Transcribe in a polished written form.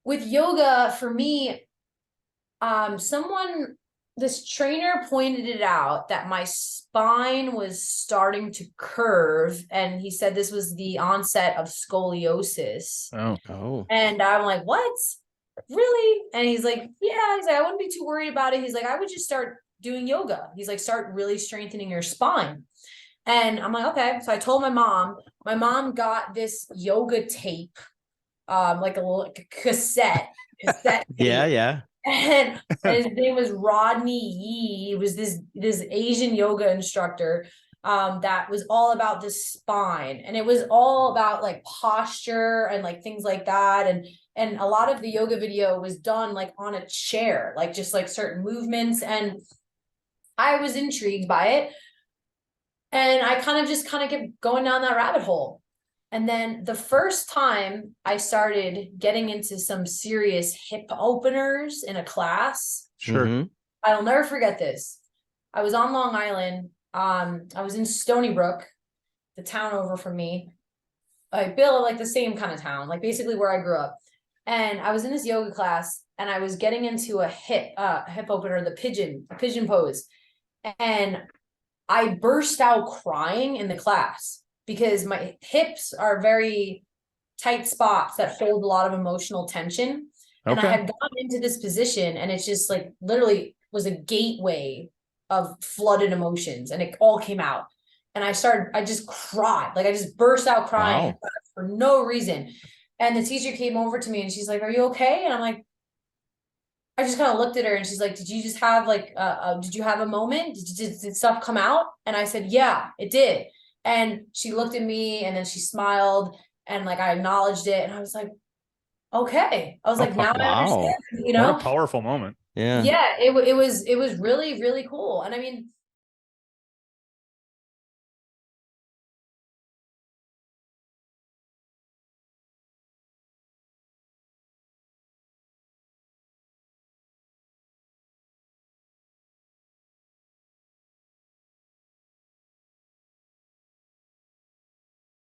with yoga, for me, this trainer pointed it out that my spine was starting to curve, and he said this was the onset of scoliosis. Oh. And I'm like, what? Really? And he's like, yeah. He's like, I wouldn't be too worried about it. He's like, I would just start doing yoga. He's like, start really strengthening your spine. And I'm like, okay. So I told my mom. My mom got this yoga tape, like a little cassette Yeah, tape. yeah. And his name was Rodney Yee. He was this Asian yoga instructor, that was all about the spine, and it was all about like posture and like things like that. And a lot of the yoga video was done like on a chair, like just like certain movements. And I was intrigued by it, and I kind of kept going down that rabbit hole. And then the first time I started getting into some serious hip openers in a class, Sure. I'll never forget this. I was on Long Island. I was in Stony Brook, the town over from me. Like Bill, like the same kind of town, like basically where I grew up. And I was in this yoga class, and I was getting into a hip opener, the pigeon pose. And I burst out crying in the class because my hips are very tight spots that hold a lot of emotional tension. And I Okay. had gotten into this position, and it's just like literally was a gateway of flooded emotions, and it all came out. And I just cried. Like I just burst out crying Wow. for no reason. And the teacher came over to me and she's like, "Are you okay?" And I'm like, I just kind of looked at her, and she's like, "Did you just have like, did you have a moment? Did stuff come out?" And I said, "Yeah, it did." And she looked at me, and then she smiled, and like I acknowledged it, and I was like, "Okay." I was like, "Now I Wow. understand," you What a know? powerful moment. Yeah. Yeah, it was really, really cool. And I mean,